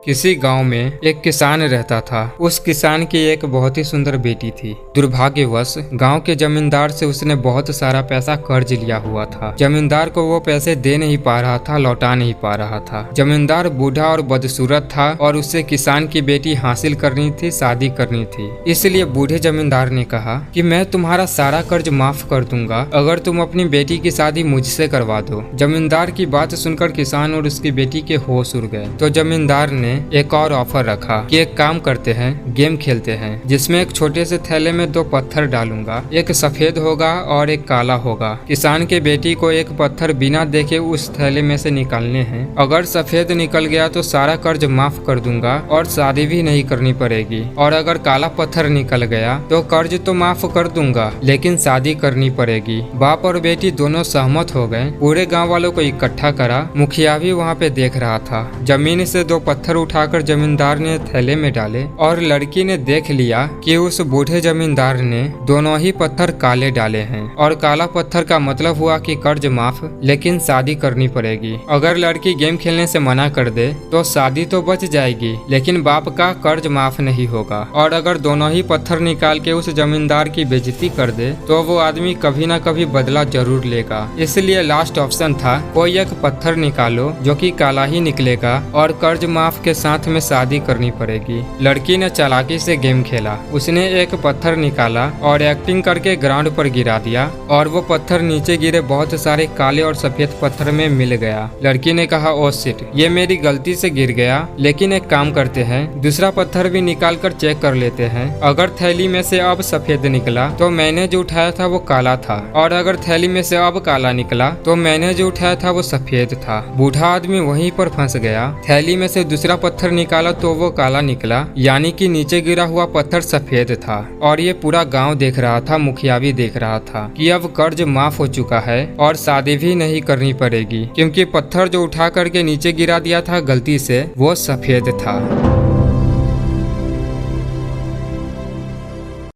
किसी गांव में एक किसान रहता था। उस किसान की एक बहुत ही सुंदर बेटी थी। दुर्भाग्यवश गांव के जमींदार से उसने बहुत सारा पैसा कर्ज लिया हुआ था। जमींदार को वो पैसे दे नहीं पा रहा था, लौटा नहीं पा रहा था। जमींदार बूढ़ा और बदसूरत था और उससे किसान की बेटी हासिल करनी थी, शादी करनी थी। इसलिए बूढ़े जमींदार ने कहा कि मैं तुम्हारा सारा कर्ज माफ कर दूंगा अगर तुम अपनी बेटी की शादी मुझसे करवा दो। जमींदार की बात सुनकर किसान और उसकी बेटी के होश उड़ गए। तो जमींदार ने एक और ऑफर रखा कि एक काम करते हैं, गेम खेलते हैं जिसमें एक छोटे से थैले में 2 पत्थर डालूंगा, एक सफेद होगा और एक काला होगा। किसान के बेटी को एक पत्थर बिना देखे उस थैले में से निकालने हैं। अगर सफेद निकल गया तो सारा कर्ज माफ कर दूंगा और शादी भी नहीं करनी पड़ेगी, और अगर काला पत्थर निकल गया तो कर्ज तो माफ कर दूंगा लेकिन शादी करनी पड़ेगी। बाप और बेटी दोनों सहमत हो गए। पूरे गाँव वालों को इकट्ठा करा। मुखिया भी वहाँ पे देख रहा था। जमीन से 2 पत्थर उठाकर जमींदार ने थैले में डाले और लड़की ने देख लिया कि उस बूढ़े जमींदार ने दोनों ही पत्थर काले डाले हैं, और काला पत्थर का मतलब हुआ कि कर्ज माफ लेकिन शादी करनी पड़ेगी। अगर लड़की गेम खेलने से मना कर दे तो शादी तो बच जाएगी लेकिन बाप का कर्ज माफ नहीं होगा, और अगर दोनों ही पत्थर निकाल के उस जमींदार की बेइज्जती कर दे तो वो आदमी कभी ना कभी बदला जरूर लेगा। इसलिए लास्ट ऑप्शन था कोई एक पत्थर निकालो जो कि काला ही निकलेगा और कर्ज माफ के साथ में शादी करनी पड़ेगी। लड़की ने चालाकी से गेम खेला। उसने एक पत्थर निकाला और एक्टिंग करके ग्राउंड पर गिरा दिया, और वो पत्थर नीचे गिरे बहुत सारे काले और सफेद पत्थर में मिल गया। लड़की ने कहा, ओ शिट, ये मेरी गलती से गिर गया, लेकिन एक काम करते हैं, दूसरा पत्थर भी निकाल कर चेक कर लेते हैं। अगर थैली में से अब सफेद निकला तो मैंने जो उठाया था वो काला था, और अगर थैली में से अब काला निकला तो मैंने जो उठाया था वो सफेद था। बूढ़ा आदमी वहीं पर फंस गया। थैली में से दूसरा पत्थर निकाला तो वो काला निकला, यानी कि नीचे गिरा हुआ पत्थर सफेद था। और ये पूरा गांव देख रहा था, मुखिया भी देख रहा था कि अब कर्ज माफ हो चुका है और शादी भी नहीं करनी पड़ेगी, क्योंकि पत्थर जो उठा करके नीचे गिरा दिया था गलती से वो सफेद था।